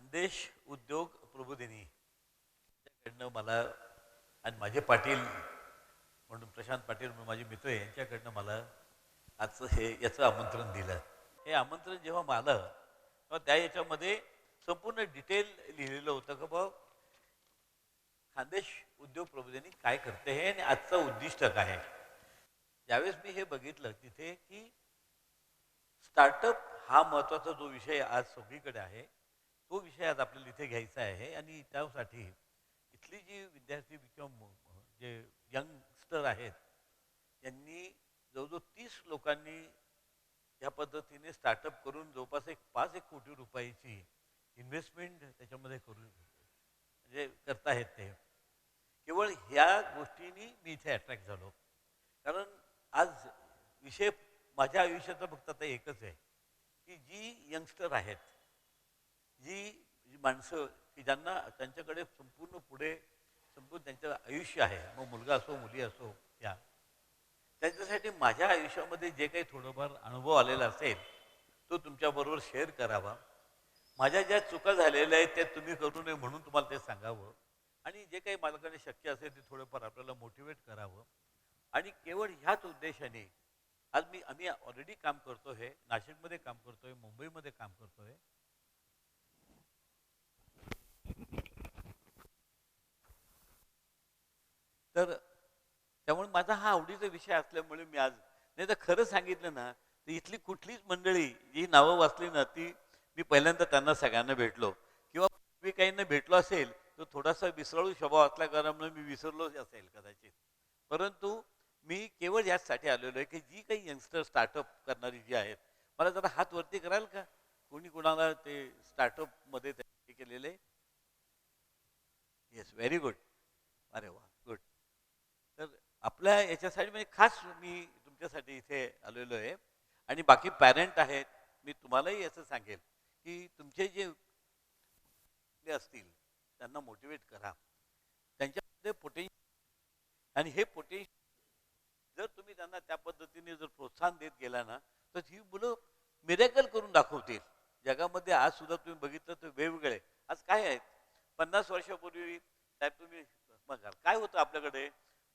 खानदेश उद्योग प्रबोधिनी यांच्याकडनं मला आणि माझे पाटील म्हणून प्रशांत पाटील म्हणून माझे मित्र यांच्याकडनं मला आजचं याचं आमंत्रण दिलं. हे आमंत्रण जेव्हा मला आलं तेव्हा त्या याच्यामध्ये संपूर्ण डिटेल लिहिलेलं होतं की बा खानदेश उद्योग प्रबोधिनी काय करते हे आणि आजचं उद्दिष्ट काय आहे. ज्यावेळेस मी हे बघितलं तिथे की स्टार्टअप हा महत्त्वाचा जो विषय आज सगळीकडे आहे तो विषय आज आपल्याला इथे घ्यायचा आहे. आणि त्यासाठी इथली जी विद्यार्थी किंवा जे यंगस्टर आहेत यांनी जवळजवळ 30 लोकांनी या पद्धतीने स्टार्टअप करून जवळपास 5-1 कोटी रुपयाची इन्व्हेस्टमेंट त्याच्यामध्ये करू म्हणजे करतायत. ते केवळ ह्या गोष्टींनी मी इथे अट्रॅक्ट झालो. कारण आज विषय माझ्या आयुष्याचा फक्त आता एकच आहे की जी यंगस्टर आहेत, जी माणसं की ज्यांना त्यांच्याकडे संपूर्ण त्यांचं आयुष्य आहे, मग मुलगा असो मुली असो, त्यांच्यासाठी माझ्या आयुष्यामध्ये जे काही थोडंफार अनुभव आलेला असेल तो तुमच्याबरोबर शेअर करावा. माझ्या ज्या चुका झालेल्या आहेत त्या तुम्ही करू नये म्हणून तुम्हाला ते सांगावं. आणि जे काही माझ्याकडे शक्य असेल ते थोडंफार आपल्याला मोटिवेट करावं. आणि केवळ ह्याच उद्देशाने आज आम्ही ऑलरेडी काम करतोय, नाशिकमध्ये काम करतोय, मुंबईमध्ये काम करतोय. तर त्यामुळे माझा हा आवडीचा विषय असल्यामुळे मी आज, नाही तर खरं सांगितलं ना तर इथली कुठलीच मंडळी जी नावं वाचली ना ती मी पहिल्यांदा त्यांना सगळ्यांना भेटलो किंवा मी काहींना भेटलो असेल तर थोडासा विसराळू स्वभाव असल्या कारणामुळे मी विसरलो असेल कदाचित. परंतु मी केवळ याचसाठी आलेलो आहे की जी काही यंगस्टर स्टार्टअप करणारी जी आहेत, मला जरा हात वरती कराल का कोणी कोणाला ते स्टार्टअपमध्ये हे केलेले. Yes, very good. अरे वा, गुड. तर आपल्या याच्यासाठी म्हणजे खास मी तुमच्यासाठी इथे आलेलो आहे. आणि बाकी पॅरेंट आहेत, मी तुम्हालाही असं सांगेल की तुमचे जे असतील त्यांना मोटिवेट करा. त्यांच्यामध्ये पोटेन्शियल आणि हे पोटेन्शियल जर तुम्ही त्यांना त्या पद्धतीने जर प्रोत्साहन देत गेला ना तर ही मुलं मिरेकल करून दाखवतील. जगामध्ये आज सुद्धा तुम्ही बघितलं तर वेगवेगळे आज काय आहेत. 50 वर्षापूर्वी साहेब तुम्ही बघा काय होतं आपल्याकडे,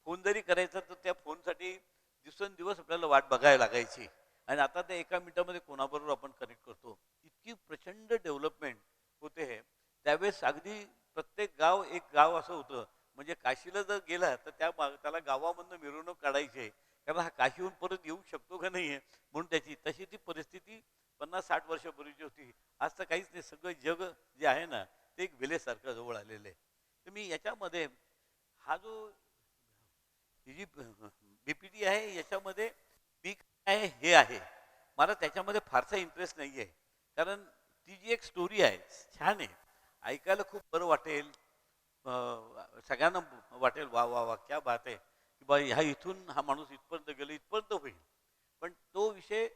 फोन जरी करायचा तर त्या फोनसाठी दिवसेंदिवस आपल्याला वाट बघायला लागायची. आणि आता त्या एका मिनिटामध्ये कोणाबरोबर आपण कनेक्ट करतो. इतकी प्रचंड डेव्हलपमेंट होते. हे त्यावेळेस अगदी प्रत्येक गाव एक गाव असं होतं. म्हणजे काशीला जर गेला तर त्याला गावामधनं मिरवणूक काढायची, कारण हा काशीहून परत येऊ शकतो का नाही म्हणून तशी ती परिस्थिती 50-60 वर्षापूर्वीची होती. आज तर काहीच नाही, सगळं जग जे आहे ना ते एक विलेसारखं जवळ आलेलं आहे. तर मी याच्यामध्ये हा जो ही जी बीपीटी आहे याच्यामध्ये मी काय हे आहे, मला त्याच्यामध्ये फारसा इंटरेस्ट नाही आहे. कारण ती जी एक स्टोरी आहे छान आहे, ऐकायला खूप बरं वाटेल, सगळ्यांना वाटेल वा वा वा क्या बात आहे की बा ह्या इथून हा माणूस इथपर्यंत गेलो इथपर्यंत होईल. पण तो विषय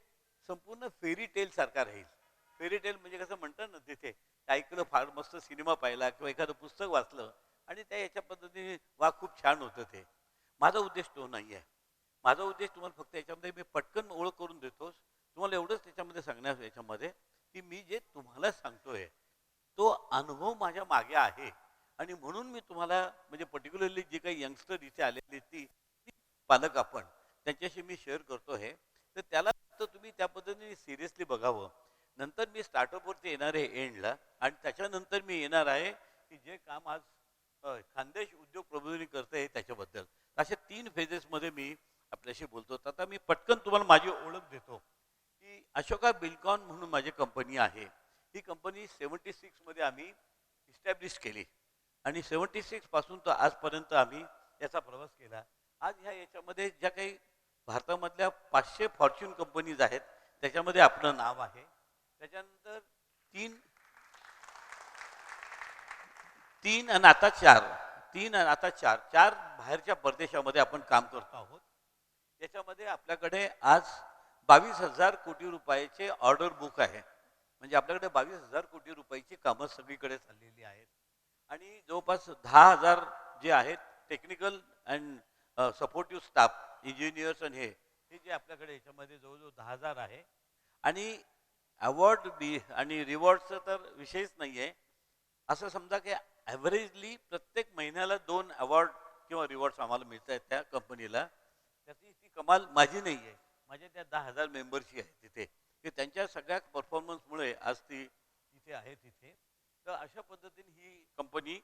संपूर्ण फेरी टेल सारखा राहील. फेरी टेल म्हणजे कसं म्हणतात ना, तिथे ऐकलं फार मस्त सिनेमा पाहिला किंवा एखादं पुस्तक वाचलं आणि त्या याच्या पद्धतीने वा खूप छान होतं ते. माझा उद्देश तो नाही आहे. माझा उद्देश तुम्हाला फक्त याच्यामध्ये मी पटकन ओळख करून देतोच. तुम्हाला एवढंच त्याच्यामध्ये सांगण्यास याच्यामध्ये की मी जे तुम्हाला सांगतोय तो अनुभव माझ्या मागे आहे. आणि म्हणून मी तुम्हाला म्हणजे पर्टिक्युलरली जी काही यंगस्टर इथे आलेली ती पालक आपण त्यांच्याशी मी शेअर करतो आहे. तर त्याला फक्त तुम्ही त्या पद्धतीने सिरियसली बघावं. नंतर मी स्टार्टअपवरती येणार आहे एंडला आणि त्याच्यानंतर मी येणार आहे की जे काम आज खानदेश उद्योग प्रबोधिनी करते त्याच्याबद्दल. अशा 3 फेजेसमध्ये मी आपल्याशी बोलतो. आता मी पटकन तुम्हाला माझी ओळख देतो की अशोका बिल्डकॉन म्हणून माझी कंपनी आहे. ही कंपनी 76 मध्ये आम्ही इस्टॅब्लिश केली आणि 76 पासून तर आजपर्यंत आम्ही याचा प्रवास केला. आज ह्या याच्यामध्ये ज्या काही भारतामधल्या 500 फॉर्च्यून कंपनीज आहेत त्याच्यामध्ये आपलं नाव आहे. त्याच्यानंतर तीन तीन आणि आता चार तीन आणि आता चार बाहेरच्या परदेशामध्ये आपण काम करतो आहोत. याच्यामध्ये आपल्याकडे आज 22,000 कोटी रुपयाचे ऑर्डर बुक आहे. म्हणजे आपल्याकडे 22,000 कोटी रुपयाची कामं सगळीकडे चाललेली आहेत. आणि जवळपास 10,000 जे आहेत technical and supportive staff, engineers आणि हे जे आपल्याकडे याच्यामध्ये जवळजवळ 10,000 आहे. आणि अवॉर्ड आणि रिवॉर्डचा तर विषयच नाही आहे. असं समजा की ॲव्हरेजली प्रत्येक महिन्याला 2 अवॉर्ड किंवा रिवॉर्ड्स आम्हाला मिळत आहेत त्या कंपनीला. त्याची ती कमाल माझी नाही आहे, माझ्या त्या 10,000 मेंबरची आहे तिथे, की त्यांच्या सगळ्या परफॉर्मन्समुळे आज ती तिथे आहे तिथे. तर अशा पद्धतीने ही कंपनी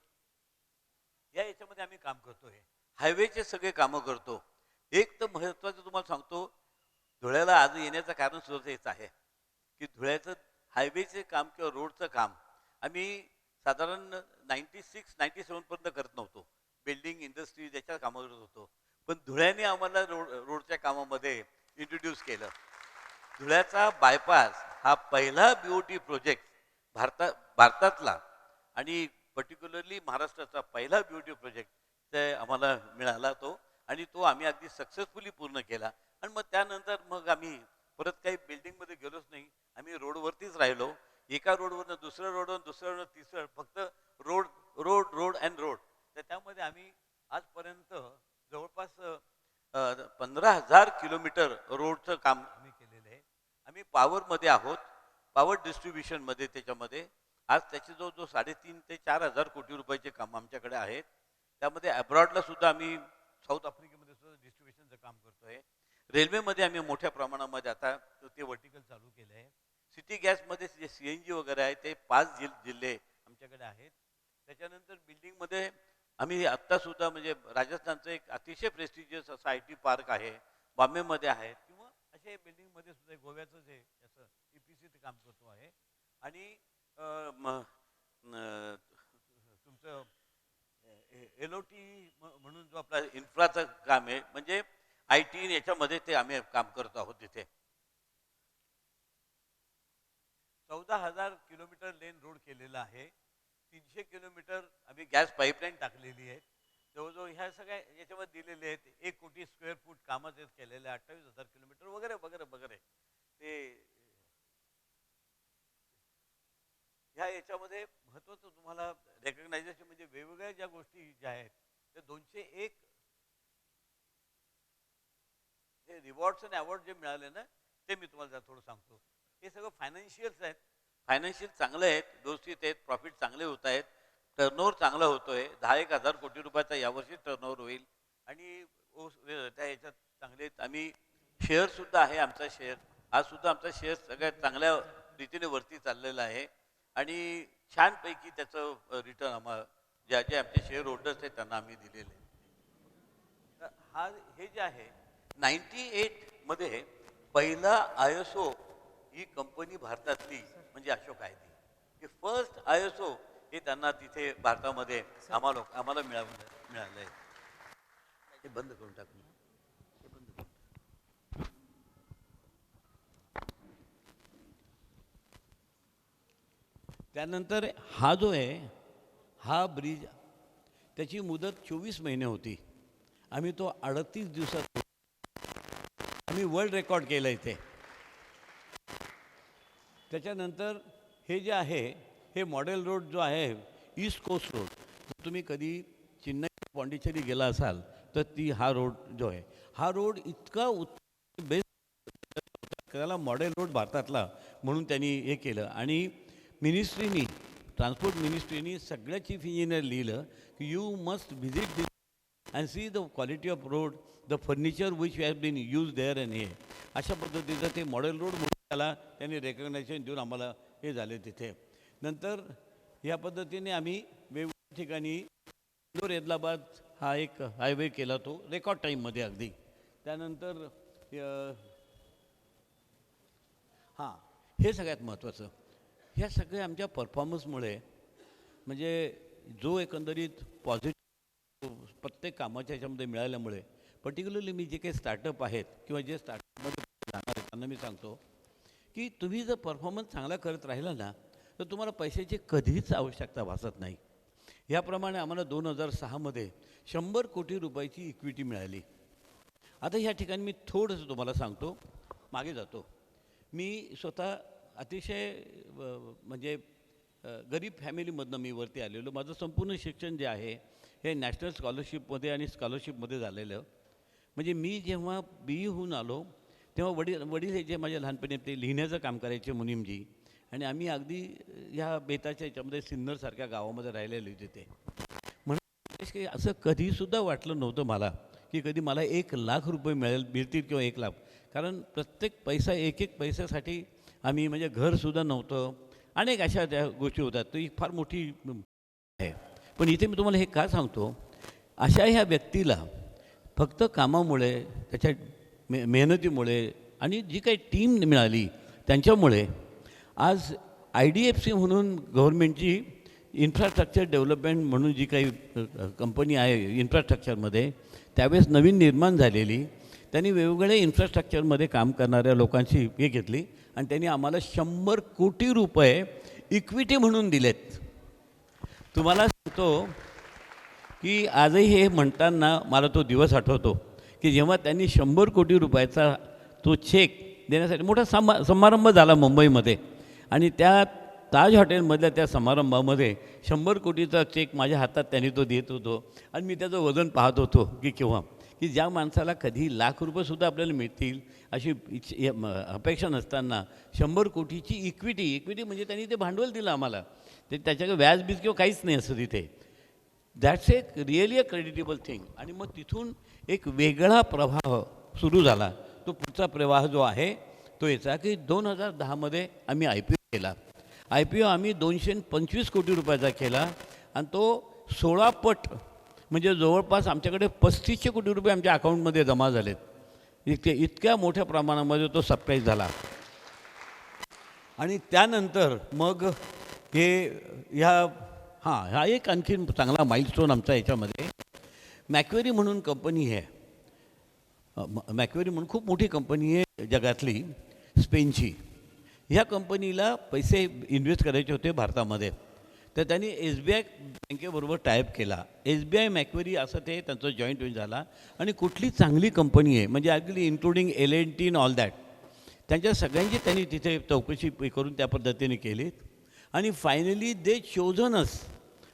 या याच्यामध्ये आम्ही काम करतोय. हायवेचे सगळे कामं करतो. एक तर महत्त्वाचं तुम्हाला सांगतो, धुळ्याला आज येण्याचं कारण सुद्धा हेच आहे, की धुळ्याचं हायवेचे काम किंवा रोडचं काम आम्ही साधारण 96-97 पर्यंत करत नव्हतो. बिल्डिंग इंडस्ट्री याच्या कामावर होतो. पण धुळ्याने आम्हाला रोडच्या कामामध्ये इंट्रोड्यूस केलं. धुळ्याचा बायपास हा पहिला BOT प्रोजेक्ट भारतातला आणि पर्टिक्युलरली महाराष्ट्राचा पहिला BOT प्रोजेक्ट ते आम्हाला मिळाला तो, आणि तो आम्ही अगदी सक्सेसफुली पूर्ण केला. आणि मग त्यानंतर मग आम्ही परत काही बिल्डिंगमध्ये गेलोच नाही. आम्ही रोडवरतीच राहिलो. एका रोडवरनं दुसऱ्या रोडवर, दुसऱ्या रोडवर तिसरं, फक्त road road road and road. तर त्यामध्ये आम्ही आजपर्यंत जवळपास 15,000 किलोमीटर रोडचं काम आम्ही केलेलं आहे. आम्ही पॉवरमध्ये आहोत, पॉवर डिस्ट्रीब्युशनमध्ये. त्याच्यामध्ये आज त्याचे जो 3,500 ते 4,000 कोटी रुपयाचे काम आमच्याकडे आहेत. त्यामध्ये अब्रॉडला सुद्धा आम्ही साऊथ आफ्रिकेमध्ये सुद्धा डिस्ट्रीब्युशनचं काम करतोय. रेल्वेमध्ये आम्ही मोठ्या प्रमाणामध्ये आता ते वर्टिकल चालू केलं आहे. सिटी गॅसमध्ये जे CNG वगैरे आहे ते 5 जिल्हे आमच्याकडे आहेत. त्याच्यानंतर बिल्डिंगमध्ये आम्ही आत्तासुद्धा म्हणजे राजस्थानचं एक अतिशय प्रेस्टिजियस असं IT पार्क आहे, बॉम्बेमध्ये आहे, किंवा असे बिल्डिंगमध्ये सुद्धा गोव्याचं जे असं EPC काम करतो आहे. आणि तुमचं LOT म्हणून जो आपला इन्फ्राचं काम आहे, म्हणजे IT याच्यामध्ये ते आम्ही काम करत आहोत. तिथे 14,000 किलोमीटर लेन रोड केलेला आहे. 300 किलोमीटर आम्ही गॅस पाईपलाईन टाकलेली आहे. जवळजवळ ह्या सगळ्या याच्यामध्ये दिलेले आहेत. 1 कोटी स्क्वेअर फूट कामं ते केलेले आहे. 28,000 किलोमीटर वगैरे वगैरे वगैरे. ते ह्या याच्यामध्ये महत्त्वाचं तुम्हाला रेकग्नायझेशन म्हणजे वेगवेगळ्या ज्या गोष्टी ज्या आहेत त्या 201 हे रिवॉर्ड्स आणि अवॉर्ड जे मिळाले ना, ते मी तुम्हाला थोडं सांगतो. हे सगळं फायनान्शियल्स आहेत. फायनान्शियल चांगले आहेत, व्यवस्थित आहेत, प्रॉफिट चांगले होत आहेत, टर्नओव्हर चांगला होतोय. 10,000 कोटी रुपयाचा यावर्षी टर्नओव्हर होईल. आणि त्या याच्यात चांगले आम्ही शेअरसुद्धा आहे. आमचा शेअर आज सुद्धा आमचा शेअर सगळ्यात चांगल्या रीतीने वरती चाललेला आहे. आणि छानपैकी त्याचं रिटर्न आम्हाला जे आमचे शेअर होल्डर्स आहेत त्यांना आम्ही दिलेले आहे. तर हे जे आहे 98 मध्ये पहिला ISO ही कंपनी भारतातली म्हणजे अशोक आहे ती, की फर्स्ट ISO हे त्यांना तिथे भारतामध्ये आम्हाला मिळालंय. हे बंद करून टाकून त्यानंतर हा जो आहे हा ब्रिज त्याची मुदत 24 महिने होती. आम्ही तो 38 दिवसात आम्ही वर्ल्ड रेकॉर्ड केलं इथे. त्याच्यानंतर हे जे आहे हे मॉडेल रोड जो आहे ईस्ट कोस्ट रोड, तुम्ही कधी चेन्नई पॉंडिचेरी गेला असाल तर हा रोड जो आहे हा रोड इतका बेस्ट, त्याला मॉडेल रोड भारतातला म्हणून त्यांनी हे केलं. आणि मिनिस्ट्रीनी ट्रान्सपोर्ट मिनिस्ट्रीनी सगळ्या चीफ इंजिनियर लिहिलं की you must visit this and see the quality of road, the furniture which has been use there. And हे अशा पद्धतीचं ते मॉडेल रोड म्हणून त्याला त्यांनी रेकग्नायझेशन देऊन आम्हाला हे झाले तिथे. नंतर या पद्धतीने आम्ही वेगवेगळ्या ठिकाणी इंदोर हैदराबाद हा एक हायवे केला, तो रेकॉर्ड टाईममध्ये अगदी. त्यानंतर हां हे सगळ्यात महत्त्वाचं, ह्या सगळ्या आमच्या परफॉर्मन्समुळे म्हणजे जो एकंदरीत पॉझिटिव्ह प्रत्येक कामाच्या ह्याच्यामध्ये मिळाल्यामुळे, पर्टिक्युलरली मी जे काही स्टार्टअप आहेत किंवा जे स्टार्टअपमध्ये जाणार आहेत त्यांना मी सांगतो की तुम्ही जर परफॉर्मन्स चांगला करत राहिला ना तर तुम्हाला पैशाची कधीच आवश्यकता भासत नाही. याप्रमाणे आम्हाला 2006मध्ये 100 कोटी रुपयाची इक्विटी मिळाली. आता ह्या ठिकाणी मी थोडंसं तुम्हाला सांगतो, मागे जातो. मी स्वतः अतिशय म्हणजे गरीब फॅमिलीमधनं मी वरती आलेलो. माझं संपूर्ण शिक्षण जे आहे हे नॅशनल स्कॉलरशिपमध्ये आणि स्कॉलरशिपमध्ये झालेलं. म्हणजे मी जेव्हा BE होऊन आलो तेव्हा वडील हे जे माझ्या लहानपणी ते लिहिण्याचं काम करायचे मुनीमजी, आणि आम्ही अगदी ह्या बेताच्या याच्यामध्ये सिन्नरसारख्या गावामध्ये राहिलेलो तिथे. म्हणून की असं कधीसुद्धा वाटलं नव्हतं मला की कधी मला 1,00,000 रुपये मिळतील किंवा 1,00,000. कारण प्रत्येक पैसा एक एक पैशासाठी आम्ही म्हणजे घरसुद्धा नव्हतं. अनेक अशा त्या गोष्टी होतात. ती फार मोठी आहे. पण इथे मी तुम्हाला हे का सांगतो, अशा ह्या व्यक्तीला फक्त कामामुळे, त्याच्या मेहनतीमुळे आणि जी काही टीम मिळाली त्यांच्यामुळे आज IDFC म्हणून गव्हर्नमेंटची इन्फ्रास्ट्रक्चर डेव्हलपमेंट म्हणून जी काही कंपनी आहे इन्फ्रास्ट्रक्चरमध्ये, त्यावेळेस नवीन निर्माण झालेली, त्यांनी वेगवेगळ्या इन्फ्रास्ट्रक्चरमध्ये काम करणाऱ्या लोकांची हे घेतली आणि त्यांनी आम्हाला 100 कोटी रुपये इक्विटी म्हणून दिलेत. तुम्हाला सांगतो की आजही हे म्हणताना मला तो दिवस आठवतो की जेव्हा त्यांनी 100 कोटी रुपयाचा तो चेक देण्यासाठी मोठा समारंभ झाला मुंबईमध्ये आणि त्या ताज हॉटेलमधल्या त्या समारंभामध्ये 100 कोटीचा चेक माझ्या हातात त्यांनी तो देत होतो आणि मी त्याचं वजन पाहत होतो की केव्हा की ज्या माणसाला कधी ₹1,00,000सुद्धा आपल्याला मिळतील अशी अपेक्षा नसताना 100 कोटीची इक्विटी म्हणजे त्यांनी ते भांडवल दिलं आम्हाला. ते त्याच्याकडे व्याजबीज किंवा काहीच नाही असं तिथे. That's really a creditable thing. आणि मग तिथून एक वेगळा प्रवाह सुरू झाला. तो पुढचा प्रवाह जो आहे तो याचा की 2010मध्ये आम्ही IPO केला. IPO आम्ही 225 कोटी रुपयाचा केला आणि तो 16 पट म्हणजे जवळपास आमच्याकडे 3500 कोटी रुपये आमच्या अकाउंटमध्ये जमा झालेत. इतक्या मोठ्या प्रमाणामध्ये तो सरप्राईज झाला. आणि त्यानंतर मग हे हा एक आणखी चांगला माइलस्टोन आमचा याच्यामध्ये मॅक्वेरी म्हणून कंपनी आहे. मॅक्वेरी म्हणून खूप मोठी कंपनी आहे जगातली, स्पेनची. ह्या कंपनीला पैसे इन्व्हेस्ट करायचे होते भारतामध्ये, तर त्यांनी SBI बँकेबरोबर टायअप केला. SBI मॅक्वेरी असं ते त्यांचं जॉईंट वेंचर झाला. आणि कुठली चांगली कंपनी आहे म्हणजे अगदी including L&T and all that, त्यांच्या सगळ्यांची त्यांनी तिथे चौकशी करून त्या पद्धतीने केली. आणि फायनली दे चोजनस,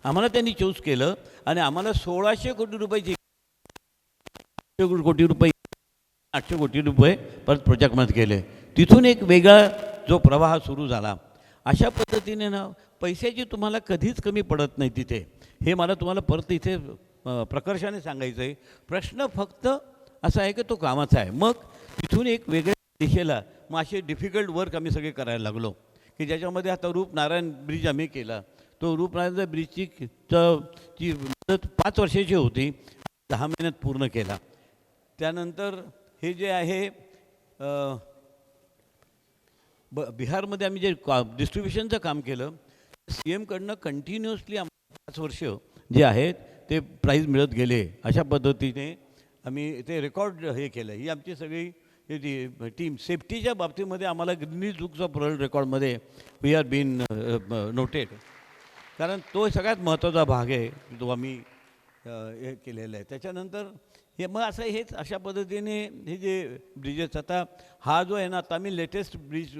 आम्हाला त्यांनी चूज केलं आणि आम्हाला 1,600 कोटी रुपयाची 800 कोटी रुपये परत प्रोजेक्टमध्ये केले. तिथून एक वेगळा जो प्रवाह सुरू झाला. अशा पद्धतीने ना पैशाची तुम्हाला कधीच कमी पडत नाही तिथे. हे मला तुम्हाला परत इथे प्रकर्षाने सांगायचं आहे. प्रश्न फक्त असा आहे की तो कामाचा आहे. मग तिथून एक वेगळ्या दिशेला मग असे डिफिकल्ट वर्क आम्ही सगळे करायला लागलो की ज्याच्यामध्ये आता रूपनारायण ब्रिज आम्ही केला. तो रूपनारायण ब्रिजची मुदत 5 वर्षाची होती, 10 महिन्यात पूर्ण केला. त्यानंतर हे जे आहे बिहारमध्ये आम्ही जे डिस्ट्रीब्युशनचं काम केलं, CMकडनं कंटिन्युअसली आम्हाला 5 वर्ष जे आहेत ते प्राईज मिळत गेले. अशा पद्धतीने आम्ही ते रेकॉर्ड हे केलं. ही आमची सगळी टीम सेफ्टीच्या बाबतीमध्ये आम्हाला गिनीज बुक्स ऑफ वर्ल्ड रेकॉर्डमध्ये वी आर बीन नोटेड. कारण तो सगळ्यात महत्त्वाचा भाग आहे जो आम्ही हे केलेलं आहे. त्याच्यानंतर हे मग असं हेच अशा पद्धतीने हे जे ब्रिजेस, आता हा जो आहे ना, आता आम्ही लेटेस्ट ब्रिज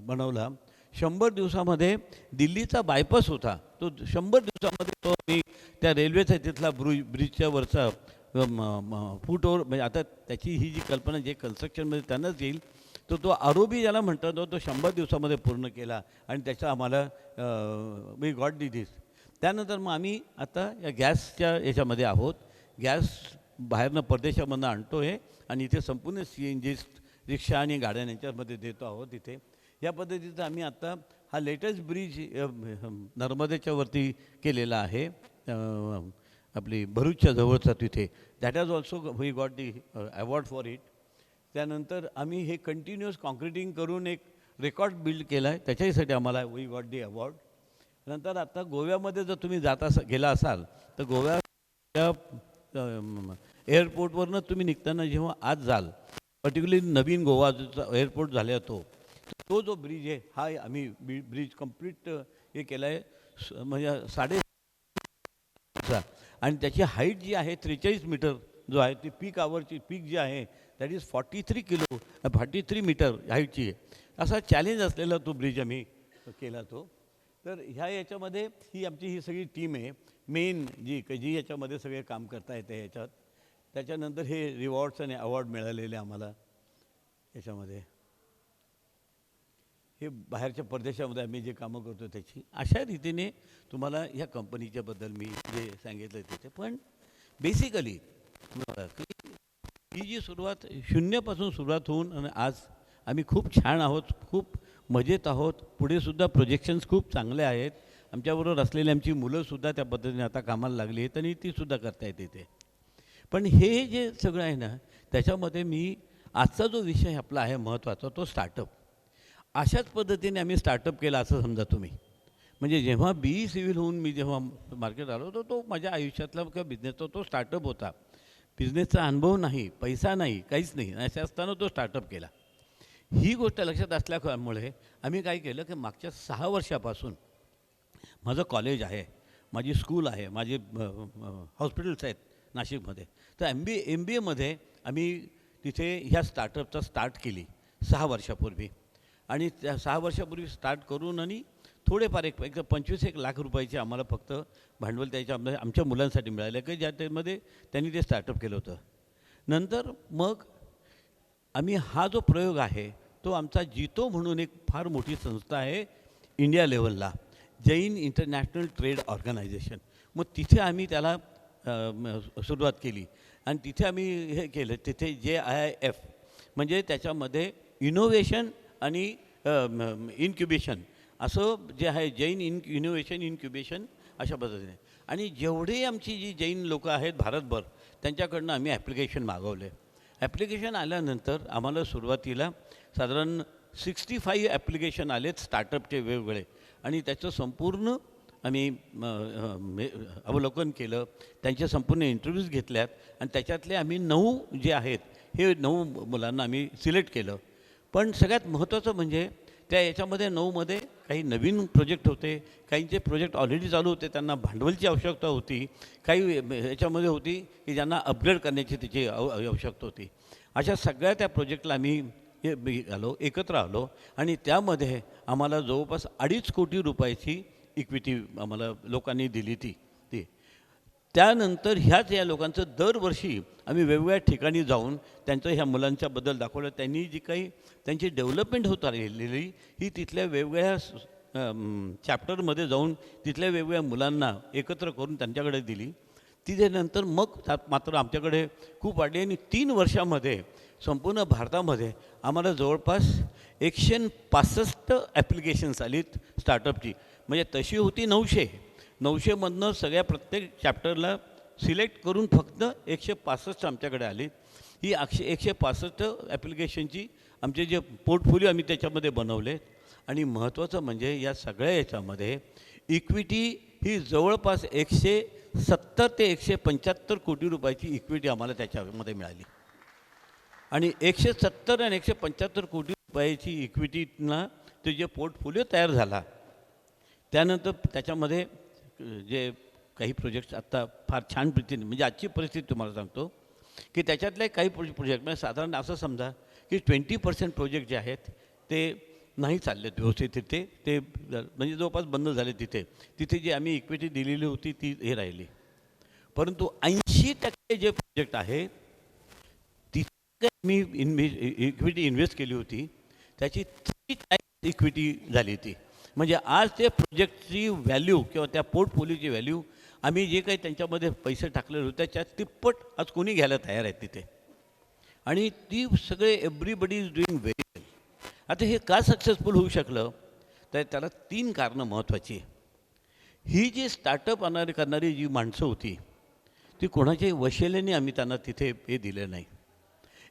बनवला. 100 दिवसामध्ये दिल्लीचा बायपास होता, तो 100 दिवसामध्ये तो आम्ही त्या रेल्वेचा तिथला ब्रिजच्या वरचा फूट ओव्हर म्हणजे आता त्याची ही जी कल्पना जे कन्स्ट्रक्शनमध्ये त्यांनाच येईल, तो आरोबी ज्याला म्हणतात तो 100 दिवसामध्ये पूर्ण केला. आणि त्याचा आम्हाला वी गॉट दिस. त्यानंतर मग आम्ही आता या गॅसच्या याच्यामध्ये आहोत. गॅस बाहेरनं परदेशामधनं आणतो आहे आणि इथे संपूर्ण CNG रिक्षा आणि गाड्या यांच्यामध्ये देतो आहोत इथे. या पद्धतीचं आम्ही आत्ता हा लेटेस्ट ब्रिज नर्मदेच्या वरती केलेला आहे, आपली भरूचच्या जवळचा तिथे. That has also we got the award for it. त्यानंतर आम्ही हे कंटिन्युअस कॉन्क्रिटिंग करून एक रेकॉर्ड बिल्ड केला आहे, त्याच्यासाठी आम्हाला वी गॉट दी अवॉर्ड. नंतर आता गोव्यामध्ये जर तुम्ही गेला असाल तर गोव्याच्या एअरपोर्टवरनं तुम्ही निघताना जेव्हा आज जाल, पर्टिक्युलरली नवीन गोवा जो एअरपोर्ट झाला तो जो ब्रिज आहे हा आम्ही ब्रिज कंप्लीट हे केला आहे म्हणजे 6.5 आणि त्याची हाईट जी आहे 43 मीटर जो आहे ती पीक आवरची पीक जी आहे दॅट इज 43 मीटर हाईटची आहे. असा चॅलेंज असलेला तो ब्रिज आम्ही केला तो. तर ह्या याच्यामध्ये ही सगळी टीम आहे मेन जी याच्यामध्ये सगळे काम करता येते याच्यात. त्याच्यानंतर हे रिवॉर्ड्स आणि अवॉर्ड मिळालेले आम्हाला याच्यामध्ये. हे बाहेरच्या परदेशामध्ये आम्ही जे कामं करतो त्याची अशा रीतीने तुम्हाला ह्या कंपनीच्याबद्दल मी जे सांगितलं त्याचे. पण बेसिकली ही जी सुरुवात शून्यापासून सुरुवात होऊन आणि आज आम्ही खूप छान आहोत, खूप मजेत आहोत. पुढेसुद्धा प्रोजेक्शन्स खूप चांगले आहेत. आमच्याबरोबर असलेली आमची मुलंसुद्धा त्या पद्धतीने आता कामाला लागली आहेत आणि तीसुद्धा करतायत इथे. पण हे जे सगळं आहे ना, त्याच्यामध्ये मी आजचा जो विषय आपला आहे महत्त्वाचा तो स्टार्टअप. अशाच पद्धतीने आम्ही स्टार्टअप केला असं समजा तुम्ही. म्हणजे जेव्हा BE सिव्हिल होऊन मी जेव्हा मार्केट आलो होतो, तो माझ्या आयुष्यातला किंवा बिझनेसचा तो स्टार्टअप होता. बिझनेसचा अनुभव नाही, पैसा नाही, काहीच नाही. असे असताना तो स्टार्टअप केला. ही गोष्ट लक्षात असल्यामुळे आम्ही काय केलं की मागच्या 6 वर्षापासून माझं कॉलेज आहे, माझी स्कूल आहे, माझे हॉस्पिटल्स आहेत नाशिकमध्ये. तर MBAमध्ये आम्ही तिथे ह्या स्टार्टअपचा स्टार्ट केली 6 वर्षापूर्वी. आणि त्या 6 वर्षापूर्वी स्टार्ट करून आणि थोडेफार एक 25-1 लाख रुपयाचे आम्हाला फक्त भांडवल त्याच्यामध्ये आमच्या मुलांसाठी मिळालं की ज्या त्यामध्ये त्यांनी ते स्टार्टअप केलं होतं. नंतर मग आम्ही हा जो प्रयोग आहे तो आमचा जितो म्हणून एक फार मोठी संस्था आहे इंडिया लेवलला, जैन इंटरनॅशनल ट्रेड ऑर्गनायझेशन. मग तिथे आम्ही त्याला सुरुवात केली आणि तिथे आम्ही हे केलं. तिथे JIF म्हणजे त्याच्यामध्ये इनोव्हेशन आणि इन्क्युबेशन असं जे आहे, जैन इनोव्हेशन इन्क्युबेशन अशा पद्धतीने. आणि जेवढे आमची जी जैन लोकं आहेत भारतभर त्यांच्याकडनं आम्ही ॲप्लिकेशन मागवले. ॲप्लिकेशन आल्यानंतर आम्हाला सुरुवातीला साधारण 65 ॲप्लिकेशन आलेत स्टार्टअपचे वेगवेगळे. आणि त्याचं संपूर्ण आम्ही अवलोकन केलं, त्यांचे संपूर्ण इंटरव्ह्यूज घेतल्यात आणि त्याच्यातले आम्ही 9 जे आहेत हे 9 मुलांना आम्ही सिलेक्ट केलं. पण सगळ्यात महत्त्वाचं म्हणजे त्या याच्यामध्ये 9मध्ये काही नवीन प्रोजेक्ट होते, काहींचे प्रोजेक्ट ऑलरेडी चालू होते, त्यांना भांडवलची आवश्यकता होती, काही याच्यामध्ये होती की ज्यांना अपग्रेड करण्याची त्याची आवश्यकता होती. अशा सगळ्या त्या प्रोजेक्टला आम्ही एकत्र आलो आणि त्यामध्ये आम्हाला जवळपास 2.5 कोटी रुपयाची इक्विटी आम्हाला लोकांनी दिली ती. त्यानंतर ह्याच या लोकांचं दरवर्षी आम्ही वेगवेगळ्या ठिकाणी जाऊन त्यांचं ह्या मुलांच्याबद्दल दाखवलं. त्यांनी जी काही त्यांची डेव्हलपमेंट होत राहिलेली ही तिथल्या वेगवेगळ्या चॅप्टरमध्ये जाऊन तिथल्या वेगवेगळ्या मुलांना एकत्र करून त्यांच्याकडे दिली. तिथे नंतर मग मात्र आमच्याकडे खूप वाढली आणि 3 वर्षामध्ये संपूर्ण भारतामध्ये आम्हाला जवळपास 165 ॲप्लिकेशन्स आलीत स्टार्टअपची. म्हणजे तशी होती 900मधनं सगळ्या प्रत्येक चॅप्टरला सिलेक्ट करून फक्त 165 आमच्याकडे आली. ही 165 ॲप्लिकेशनची आमचे जे पोर्टफोलिओ आम्ही त्याच्यामध्ये बनवले. आणि महत्त्वाचं म्हणजे या सगळ्या याच्यामध्ये इक्विटी ही जवळपास 170 ते 175 कोटी रुपयाची इक्विटी आम्हाला त्याच्यामध्ये मिळाली. आणि 170 आणि 175 कोटी रुपयाची इक्विटीना ते जे पोर्टफोलिओ तयार झाला त्यानंतर त्याच्यामध्ये जे काही प्रोजेक्ट्स आत्ता फार छान प्रीतीने म्हणजे आजची परिस्थिती तुम्हाला सांगतो की त्याच्यातले काही प्रोजेक्ट म्हणजे साधारण असं समजा की 20% प्रोजेक्ट जे आहेत ते नाही चाललेत व्यवस्थित. तिथे ते म्हणजे जवळपास बंद झाले. तिथे जी आम्ही इक्विटी दिलेली होती ती हे राहिली. परंतु 80% जे प्रोजेक्ट आहेत तिथे मी इक्विटी इन्व्हेस्ट केली होती त्याची 3 टाईम्स इक्विटी झाली ती. म्हणजे आज ते प्रोजेक्टची व्हॅल्यू किंवा त्या पोर्टफोलिओची व्हॅल्यू आम्ही जे काही त्यांच्यामध्ये पैसे टाकलेले होते त्याच्या तिप्पट आज कोणी घ्यायला तयार आहेत तिथे. आणि ती सगळे एव्हरीबडी इज डुईंग व्हेरी वेल. आता हे का सक्सेसफुल होऊ शकलं तर त्याला 3 कारणं महत्त्वाची. ही जी स्टार्टअप करणारी जी माणसं होती ती कोणाच्याही वशिलेने आम्ही त्यांना तिथे हे दिलं नाही.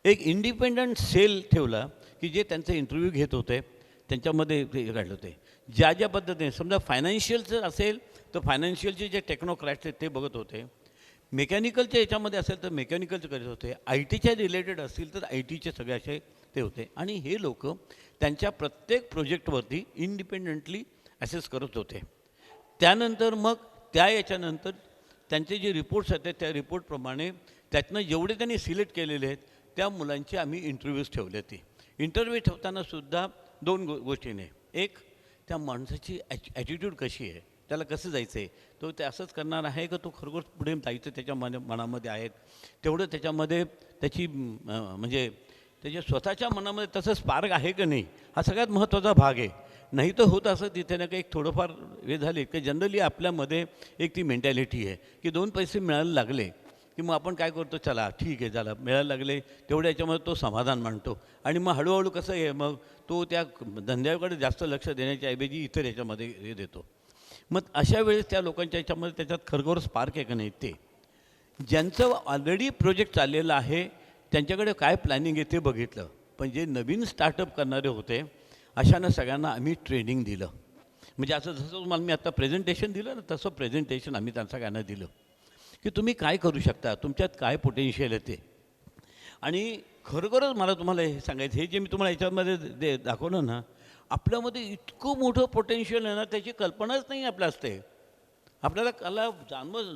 एक इंडिपेंडंट सेल ठेवला की जे त्यांचे इंटरव्ह्यू घेत होते त्यांच्यामध्ये ते काढले होते. ज्या ज्या पद्धतीने समजा फायनान्शियलचं असेल तर फायनान्शियलचे जे टेक्नोक्रॅट्स आहेत ते बघत होते, मेकॅनिकलच्या याच्यामध्ये असेल तर मेकॅनिकलचं करत होते, ITच्या रिलेटेड असतील तर ITचे सगळे असे ते होते. आणि हे लोक त्यांच्या प्रत्येक प्रोजेक्टवरती इंडिपेंडंटली ॲसेस करत होते. त्यानंतर मग त्या याच्यानंतर त्यांचे जे रिपोर्ट्स आहेत त्या रिपोर्टप्रमाणे त्यातनं जेवढे त्यांनी सिलेक्ट केलेले आहेत त्या मुलांचे आम्ही इंटरव्ह्यूज ठेवले. ती इंटरव्ह्यू ठेवतानासुद्धा 2 गोष्टीने, एक त्या माणसाची ॲटिट्यूड कशी आहे, त्याला कसं जायचं आहे, तो ते असंच करणार आहे का तो खरोखर पुढे जायचं त्याच्या मनामध्ये आहेत तेवढं त्याच्यामध्ये त्याची म्हणजे त्याच्या स्वतःच्या मनामध्ये तसं स्पार्क आहे का नाही हा सगळ्यात महत्त्वाचा भाग आहे. नाही तर होत असं तिथे ना काही थोडंफार हे झाले की जनरली आपल्यामध्ये एक ती मेंटॅलिटी आहे की 2 पैसे मिळायला लागले की मग आपण काय करतो, चला ठीक आहे, चला मिळायला लागले तेवढ्या याच्यामध्ये तो समाधान मानतो आणि मग हळूहळू कसं आहे मग तो त्या धंद्याकडे जास्त लक्ष देण्याच्या ऐवजी इतर याच्यामध्ये हे देतो. मग अशा वेळेस त्या लोकांच्या याच्यामध्ये त्याच्यात खरोखर स्पार्क आहे का नाही ते ज्यांचं ऑलरेडी प्रोजेक्ट चाललेलं आहे त्यांच्याकडे काय प्लॅनिंग आहे ते बघितलं. पण जे नवीन स्टार्टअप करणारे होते अशानं सगळ्यांना आम्ही ट्रेनिंग दिलं. म्हणजे असं जसं तुम्हाला मी आता प्रेझेंटेशन दिलं ना तसं प्रेझेंटेशन आम्ही त्यांना सगळ्यांना दिलं की तुम्ही काय करू शकता, तुमच्यात काय पोटेन्शियल आहे ते. आणि खरोखरच मला तुम्हाला हे सांगायचं, हे जे मी तुम्हाला याच्यामध्ये दाखवलं ना आपल्यामध्ये इतकं मोठं पोटेन्शियल आहे ना त्याची कल्पनाच नाही आपल्या असते. आपल्याला कला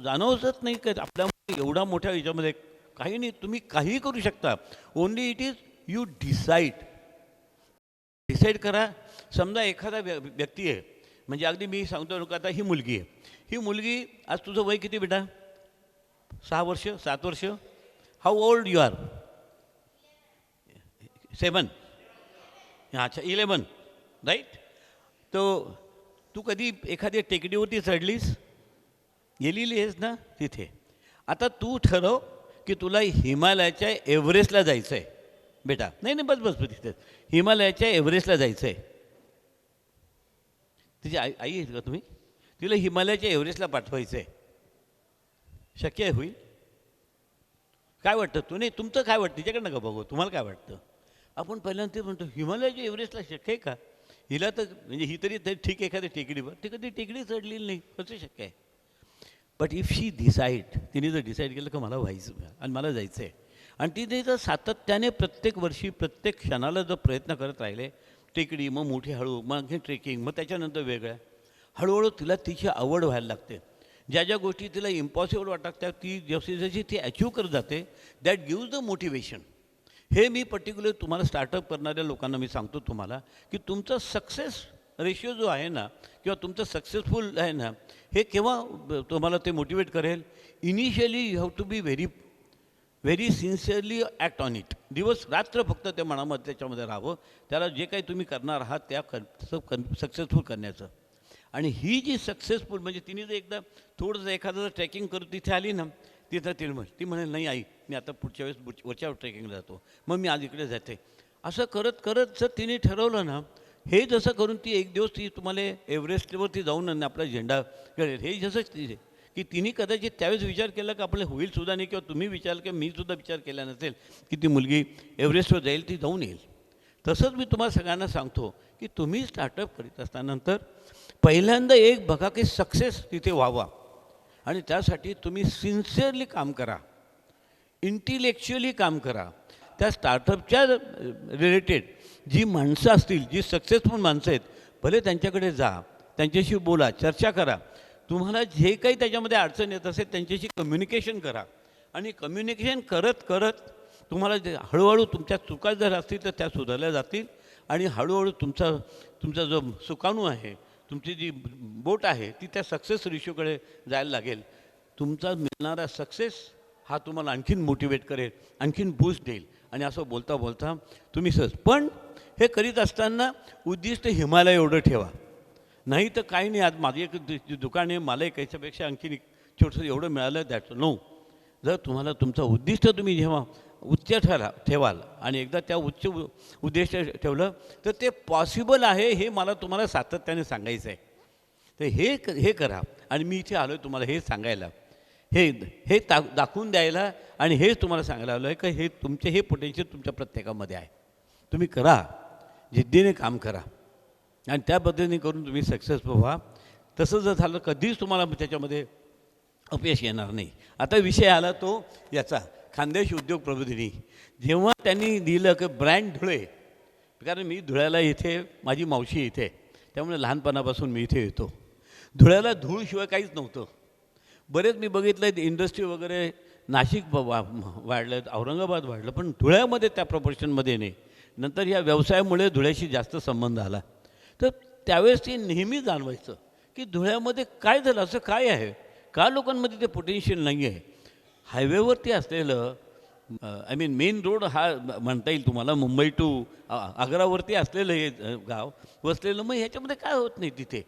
जाणवतच नाही की आपल्यामध्ये एवढा मोठ्या याच्यामध्ये काही नाही. तुम्ही काहीही करू शकता. Only it is you decide करा. समजा एखादा व्यक्ती आहे, म्हणजे अगदी मी सांगतो का आता ही मुलगी आहे, ही मुलगी आज तुझं वय किती बेटा? 6 वर्ष 7 वर्ष? How old you are? 7? अच्छा 11 राईट. तो तू कधी एखाद्या टेकडीवरती चढलीस? गेलेली आहेस ना तिथे. आता तू ठरव की तुला हिमालयाच्या एव्हरेस्टला जायचं आहे बेटा. नाही नाही बस तिथे हिमालयाच्या एव्हरेस्टला जायचं आहे. तिची आई आहे का तुम्ही? तिला हिमालयाच्या एव्हरेस्टला पाठवायचं आहे. शक्य आहे? होईल? काय वाटतं तू? नाही तुमचं काय वाटतं तिच्याकडे नका बघू, तुम्हाला काय वाटतं? आपण पहिल्यांदा ते म्हणतो हिमालयाच्या एव्हरेस्टला शक्य आहे का? हिला तर म्हणजे ही तरी ठीक आहे एखाद्या टेकडीवर, ती कधी टेकडी चढलेली नाही, कसं शक्य आहे? बट इफ शी डिसाईड, तिने जर डिसाईड केलं की मला व्हायचं आणि मला जायचं आहे आणि तिने जर सातत्याने प्रत्येक वर्षी प्रत्येक क्षणाला जर प्रयत्न करत राहिले, टेकडी मग मोठी हळू मग आणखी ट्रेकिंग मग त्याच्यानंतर वेगळ्या, हळूहळू तिला तिची आवड व्हायला लागते. ज्या ज्या गोष्टी तिला इम्पॉसिबल वाटतात त्या ती जशी जशी ती अचीव करत जाते दॅट गिव्ज द मोटिवेशन. हे मी पर्टिक्युलर तुम्हाला स्टार्टअप करणाऱ्या लोकांना मी सांगतो तुम्हाला की तुमचा सक्सेस रेशिओ जो आहे ना किंवा तुमचं सक्सेसफुल आहे ना हे केव्हा तुम्हाला ते मोटिवेट करेल? Initially you have to be very sincerely act on it. दिवस रात्र फक्त त्या मनामध्ये त्याच्यामध्ये राहावं, त्याला जे काही तुम्ही करणार आहात त्या सक्सेसफुल करण्याचं. आणि ही जी सक्सेसफुल म्हणजे तिने जर एकदा थोडंसं एखादं जर ट्रेकिंग करून तिथे आली ना तिथं ती म्हणेल नाही आई मी आता पुढच्या वेळेस वरच्या ट्रेकिंगला जातो, मग मी आज इकडे जाते. असं करत करत जर तिने ठरवलं ना, हे जसं करून ती एक दिवस ती तुम्हाला एव्हरेस्टवरती जाऊन आपला झेंडा कळेल. हे जसं की तिने कदाचित त्यावेळेस विचार केला की आपलं होईलसुद्धा नाही किंवा तुम्ही विचार किंवा मी सुद्धा विचार केला नसेल की ती मुलगी एव्हरेस्टवर जाईल, ती जाऊन येईल. तसंच मी तुम्हाला सगळ्यांना सांगतो की तुम्ही स्टार्टअप करीत असतानंतर पहिल्यांदा एक बघा की सक्सेस तिथे व्हावा आणि त्यासाठी तुम्ही सिन्सिअरली काम करा, इंटिलेक्च्युअली काम करा. त्या स्टार्टअपच्या रिलेटेड जी माणसं असतील, जी सक्सेसफुल माणसं आहेत, भले त्यांच्याकडे जा, त्यांच्याशी बोला, चर्चा करा. तुम्हाला जे काही त्याच्यामध्ये अडचण येत असेल त्यांच्याशी कम्युनिकेशन करा आणि कम्युनिकेशन करत करत तुम्हाला हळूहळू तुमच्या चुका जर असतील तर त्या सुधारल्या जातील आणि हळूहळू तुमचा जो सुकाणू आहे, तुमची जी बोट आहे ती त्या सक्सेस रेशिओकडे जायला लागेल. तुमचा मिळणारा सक्सेस हा तुम्हाला आणखीन मोटिवेट करेल, आणखीन बूस्ट देईल. आणि असं बोलता बोलता तुम्ही सहज, पण हे करीत असताना उद्दिष्ट हिमालय एवढं ठेवा. नाही तर काही नाही, आज माझी एक दुकान आहे, मला एक याच्यापेक्षा आणखीन छोटंसं एवढं मिळालं दॅट नो. जर तुम्हाला तुमचं उद्दिष्ट तुम्ही जेव्हा उच्च ठेवाल आणि एकदा त्या उच्च उद्दिष्ट ठेवलं तर ते पॉसिबल आहे हे मला तुम्हाला सातत्याने सांगायचं आहे. तर हे करा आणि मी इथे आलो आहे तुम्हाला हे सांगायला, हे दाखवून द्यायला आणि हेच तुम्हाला सांगायला आलो आहे की हे तुमचे हे पोटेन्शियल तुमच्या प्रत्येकामध्ये आहे. तुम्ही करा, जिद्दीने काम करा आणि त्या पद्धतीने करून तुम्ही सक्सेसफुल व्हा. तसं जर झालं कधीच तुम्हाला त्याच्यामध्ये अपयश येणार नाही. आता विषय आला तो याचा खानदेश उद्योग प्रबोधिनी. जेव्हा त्यांनी दिलं की ब्रँड धुळे, कारण मी धुळ्याला इथे माझी मावशी इथे, त्यामुळे लहानपणापासून मी इथे येतो. धुळ्याला धूळशिवाय काहीच नव्हतं. बरेच मी बघितलं आहे इंडस्ट्री वगैरे नाशिक वाढलं, औरंगाबाद वाढलं, पण धुळ्यामध्ये त्या प्रपोर्शनमध्ये नाही. नंतर या व्यवसायामुळे धुळ्याशी जास्त संबंध आला. तर त्यावेळेस ते नेहमी जाणवायचं की धुळ्यामध्ये काय झालं, असं काय आहे, का लोकांमध्ये ते पोटेन्शियल नाही आहे. हायवेवरती असलेलं आय मीन मेन रोड हा म्हणता येईल तुम्हाला, मुंबई टू आग्रावरती असलेलं हे गाव वसलेलं. मग ह्याच्यामध्ये काय होत नाही तिथे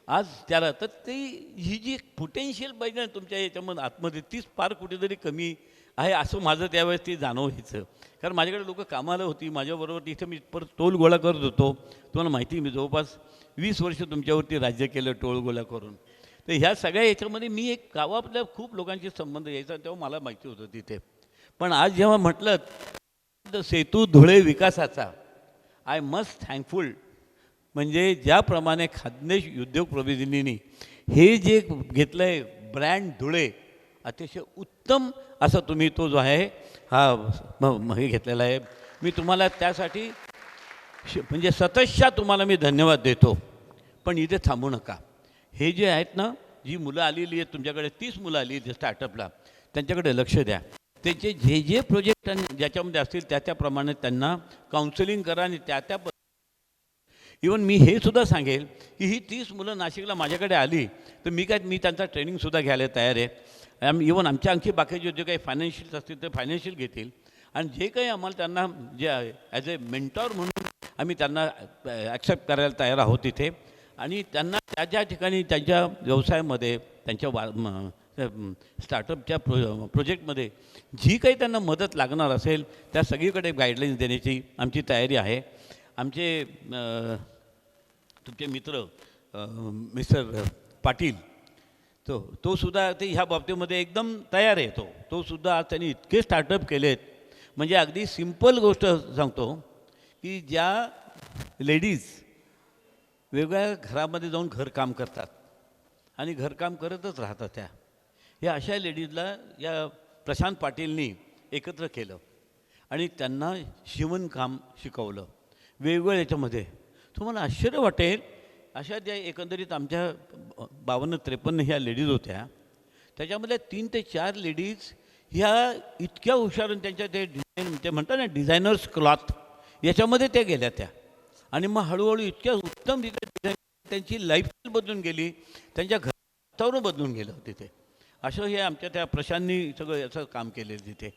आज त्याला, तर ती ही जी पोटेन्शियल पाहिजे ना तुमच्या याच्यामध्ये आतमध्ये, तीच फार कुठेतरी कमी आहे असं माझं त्यावेळेस ते जाणवायचं. कारण माझ्याकडे लोकं कामाला होती माझ्याबरोबर, इथं मी परत टोल गोळा करत होतो. तुम्हाला माहिती आहे, मी जवळपास 20 वर्ष तुमच्यावरती राज्य केलं टोल गोळा करून. तर ह्या सगळ्या याच्यामध्ये मी एक गावातल्या खूप लोकांशी संबंध यायचा, तेव्हा मला माहिती होतं तिथे. पण आज जेव्हा म्हटलं सेतू धुळे विकासाचा, आय मस्ट थँकफुल, म्हणजे ज्याप्रमाणे खान्देश उद्योग प्रबोधिनींनी हे जे घेतलं आहे ब्रँड धुळे, अतिशय उत्तम असा तुम्ही तो जो आहे हा हे घेतलेला आहे. मी तुम्हाला त्यासाठी म्हणजे सततशा तुम्हाला मी धन्यवाद देतो. पण इथे थांबू नका. हे जे आहेत ना, जी मुलं आलेली आहेत तुमच्याकडे, 30 मुलं आली आहेत स्टार्टअपला, त्यांच्याकडे लक्ष द्या. त्यांचे जे जे प्रोजेक्ट ज्याच्यामध्ये असतील त्याप्रमाणे त्यांना काउन्सिलिंग करा. आणि त्या इवन मी हे सुद्धा सांगेल की ही 30 मुलं नाशिकला माझ्याकडे आली तर मी त्यांचा ट्रेनिंगसुद्धा घ्यायला तयार आहे. इवन आमच्या आणखी बाकीचे जे काही फायनान्शियल असतील ते फायनान्शियल घेतील. आणि जे काही आम्हाला त्यांना जे ॲज अ मेंटॉर म्हणून आम्ही त्यांना ॲक्सेप्ट करायला तयार आहोत तिथे. आणि त्यांना त्या ज्या ठिकाणी त्यांच्या व्यवसायामध्ये त्यांच्या स्टार्टअपच्या प्रोजेक्टमध्ये जी काही त्यांना मदत लागणार असेल त्या सगळीकडे गाईडलाईन्स देण्याची आमची तयारी आहे. आमचे तुमचे मित्र मिस्टर पाटील, तो सुद्धा ते ह्या बाबतीमध्ये एकदम तयार आहे. तो सुद्धा आज त्यांनी इतके स्टार्टअप केलेत. म्हणजे अगदी सिंपल गोष्ट सांगतो की ज्या लेडीज वेगवेगळ्या घरामध्ये जाऊन घरकाम करतात आणि घरकाम करतच राहतात, या अशा लेडीजला या प्रशांत पाटीलनी एकत्र केलं आणि त्यांना शिवणकाम शिकवलं वेगवेगळ्या याच्यामध्ये. तुम्हाला आश्चर्य वाटेल, अशा ज्या एकंदरीत आमच्या 52-53 ह्या लेडीज होत्या, त्याच्यामध्ये 3 ते 4 लेडीज ह्या इतक्या हुशार, त्यांच्या ते डिझाईन ते म्हणतात ना डिझायनर्स क्लॉथ, याच्यामध्ये त्या गेल्या त्या. आणि मग हळूहळू इतक्या उत्तम तिथे डिझाईन, त्यांची लाईफस्टाईल बदलून गेली, त्यांच्या घरावरून बदलून गेलं तिथे. असं हे आमच्या त्या प्रशांतनी सगळं याचं काम केलेलं तिथे.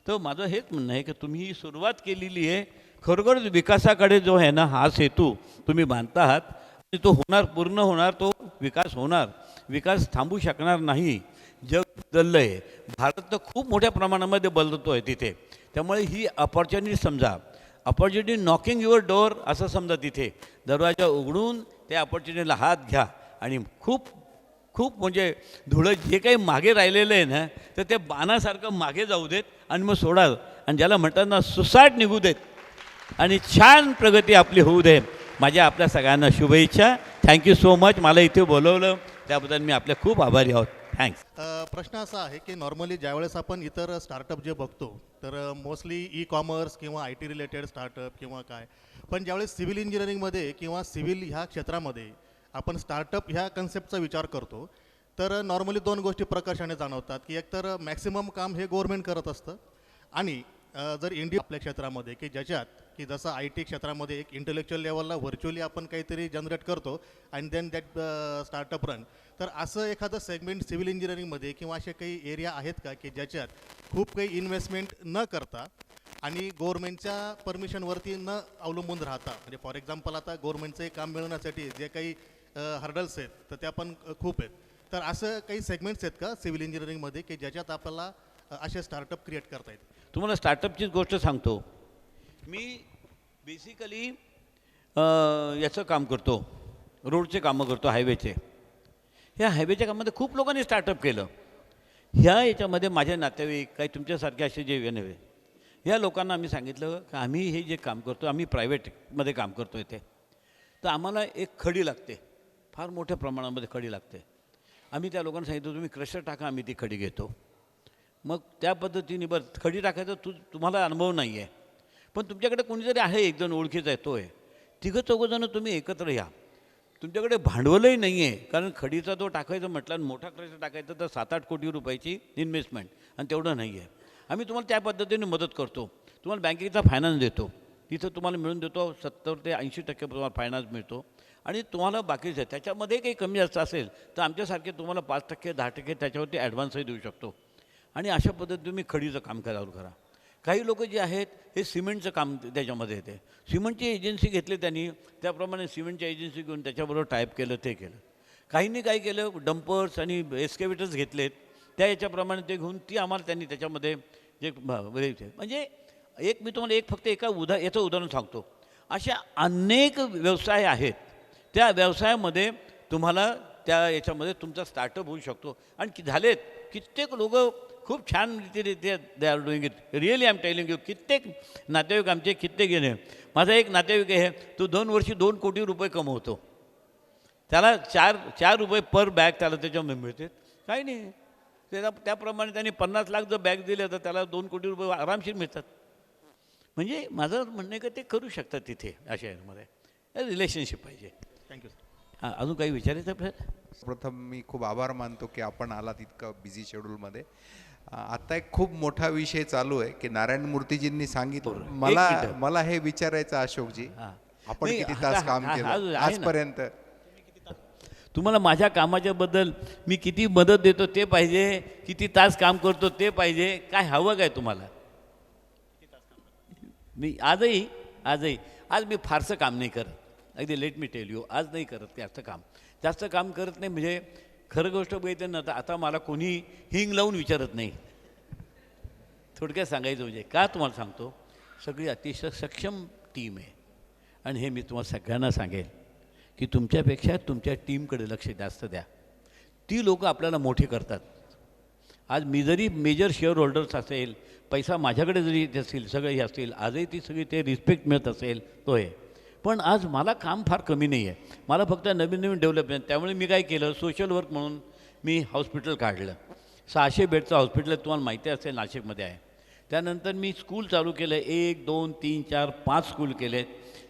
तर माझं हेच म्हणणं आहे की तुम्ही ही सुरुवात केलेली आहे, खरोखरच विकासाकडे जो आहे ना हा सेतू तुम्ही बांधता आहात आणि तो होणार, पूर्ण होणार, तो विकास होणार. विकास थांबू शकणार नाही. जग बदललं आहे, भारत तर खूप मोठ्या प्रमाणामध्ये बदलतो आहे तिथे. त्यामुळे ही अपॉर्च्युनिटी समजा, अपॉर्च्युनिटी नॉकिंग युअर डोअर असं समजा. तिथे दरवाजा उघडून त्या अपॉर्च्युनिटीला हात घ्या आणि खूप खूप म्हणजे धुळं जे काही मागे राहिलेलं आहे ना, तर ते बाणासारखं मागे जाऊ देत आणि मग सोडा. आणि ज्याला म्हणतात ना सुसाट निघू देत आणि छान प्रगती आपली होऊ दे. माझ्या आपल्या सगळ्यांना शुभेच्छा. Thank you so much. मला इथे बोलवलं त्याबद्दल मी आपले खूप आभारी आहोत. थँक्स. प्रश्न असा आहे की नॉर्मली ज्यावेळेस आपण इतर स्टार्टअप जे बघतो तर मोस्टली ई कॉमर्स किंवा आय टी रिलेटेड स्टार्टअप किंवा काय, पण ज्यावेळेस सिव्हिल इंजिनिअरिंगमध्ये किंवा सिव्हिल ह्या क्षेत्रामध्ये आपण स्टार्टअप ह्या कन्सेप्टचा विचार करतो तर नॉर्मली 2 गोष्टी प्रकर्षाने जाणवतात की एकतर मॅक्सिमम काम हे गव्हर्नमेंट करत असतं आणि जर इंडिया आपल्या क्षेत्रामध्ये की ज्याच्यात की जसं आय टी क्षेत्रामध्ये एक इंटेलेक्च्युअल लेवलला व्हर्च्युअली आपण काहीतरी जनरेट करतो आणि देन दॅट स्टार्टअप रन, तर असं एखादं सेगमेंट सिव्हिल इंजिनिअरिंगमध्ये किंवा असे काही एरिया आहेत का की ज्याच्यात खूप काही इन्व्हेस्टमेंट न करता आणि गव्हर्नमेंटच्या परमिशनवरती न अवलंबून राहता, म्हणजे फॉर एक्झाम्पल आता गव्हर्नमेंटचं काम मिळवण्यासाठी जे काही हर्डल्स आहेत तर त्या पण खूप आहेत, तर असं काही सेगमेंट्स आहेत का सिव्हिल इंजिनिअरिंगमध्ये की ज्याच्यात आपल्याला असे स्टार्टअप क्रिएट करता येते? तुम्हाला स्टार्टअपचीच गोष्ट सांगतो. मी बेसिकली याचं काम करतो, रोडचे कामं करतो, हायवेचे. ह्या हायवेच्या कामामध्ये खूप लोकांनी स्टार्टअप केलं. ह्या याच्यामध्ये माझे नातेवाईक काही तुमच्यासारखे असे जे नव्हे, ह्या लोकांना आम्ही सांगितलं की आम्ही हे जे काम करतो, आम्ही प्रायव्हेटमध्ये काम करतो इथे, तर आम्हाला एक खडी लागते, फार मोठ्या प्रमाणामध्ये खडी लागते. आम्ही त्या लोकांना सांगितलं तुम्ही क्रशर टाका, आम्ही ती खडी घेतो. मग त्या पद्धतीने बरं खडी टाकायचं तुम्हाला अनुभव नाही आहे, पण तुमच्याकडे कोणीतरी आहे, एक जण ओळखीचा आहे, तो आहे, 3-4 तुम्ही एकत्र या. तुमच्याकडे भांडवलही नाही आहे, कारण खडीचा तो टाकायचं म्हटलं आणि मोठा क्रशर टाकायचं तर 7-8 कोटी रुपयाची इन्व्हेस्टमेंट, आणि तेवढं नाही आहे. आम्ही तुम्हाला त्या पद्धतीने मदत करतो. तुम्हाला बँकेचा फायनान्स देतो, तिथं तुम्हाला मिळून देतो 70 ते 80% तुम्हाला फायनान्स मिळतो. आणि तुम्हाला बाकीचं त्याच्यामध्ये काही कमी जास्त असेल तर आमच्यासारखे तुम्हाला 5%, 10% त्याच्यावरती ॲडव्हान्सही देऊ शकतो. आणि अशा पद्धतीने तुम्ही खडीचं काम चालू करा. काही लोक जे आहेत हे सिमेंटचं काम त्याच्यामध्ये येते. सिमेंटची एजन्सी घेतली त्यांनी, त्याप्रमाणे सिमेंटची एजन्सी घेऊन त्याच्याबरोबर टाईप केलं, ते केलं. काहींनी काय केलं, डंपर्स आणि एस्केवेटर्स घेतलेत, त्या याच्याप्रमाणे ते घेऊन ती आम्हाला त्यांनी त्याच्यामध्ये जे म्हणजे मी तुम्हाला फक्त एका याचं उदाहरण सांगतो. अशा अनेक व्यवसाय आहेत, त्या व्यवसायामध्ये तुम्हाला त्या याच्यामध्ये तुमचा स्टार्टअप होऊ शकतो. आणि झालेत कित्येक लोक खूप छान रीतीने they are doing it. Really I am telling you. कित्येक नातेवाईक आमचे कित्येक गेले. माझा एक नातेवाईक आहे, तो 2 वर्षी 2 कोटी रुपये कमवतो. त्याला 4 रुपये पर बॅग त्याला त्याच्यामध्ये मिळते. काही नाही, त्याप्रमाणे त्यांनी 50 लाख जर बॅग दिले तर त्याला 2 कोटी रुपये आरामशीर मिळतात. म्हणजे माझं म्हणणं आहे की ते करू शकतात तिथे. अशा यामध्ये रिलेशनशिप पाहिजे. थँक्यू. हां, अजून काही विचारायचं आपल्याला? प्रथम मी खूप आभार मानतो की आपण आलात इतकं बिझी शेड्यूलमध्ये. आता एक खूप मोठा विषय चालू आहे की नारायण मूर्तीजींनी सांगितलं. मला हे विचारायचं अशोकजी, हां, आपण नाही, किती तास काम आहे केलं ना. आजपर्यंत? तुम्हाला माझ्या कामाच्याबद्दल मी किती मदत देतो ते पाहिजे, किती तास काम करतो ते पाहिजे, काय हवं काय तुम्हाला? मी आज मी फारसं काम नाही करत. अगदी लेट मी टेल यू, आज नाही करत जास्त काम करत नाही. म्हणजे खरं गोष्ट बघितलं ना, तर आता मला कोणी हिंग लावून विचारत नाही. थोडक्यात सांगायचं म्हणजे का तुम्हाला सांगतो, सगळी अतिशय सक्षम टीम आहे. आणि हे मी तुम्हाला सगळ्यांना सांगेल की तुमच्यापेक्षा तुमच्या टीमकडे लक्ष जास्त द्या. ती लोकं आपल्याला मोठे करतात. आज मी जरी मेजर शेअर होल्डर्स असेल, पैसा माझ्याकडे जरी असेल, सगळे हे असतील, आजही ती सगळी ते रिस्पेक्ट मिळत असेल तो आहे. पण आज मला काम फार कमी नाही आहे. मला फक्त नवीन डेव्हलपमेंट. त्यामुळे मी काय केलं, सोशल वर्क म्हणून मी हॉस्पिटल काढलं. 600 बेडचं हॉस्पिटल तुम्हाला माहिती असेल नाशिकमध्ये आहे. त्यानंतर मी स्कूल चालू केलं. 1, 2, 3, 4, 5 स्कूल केले.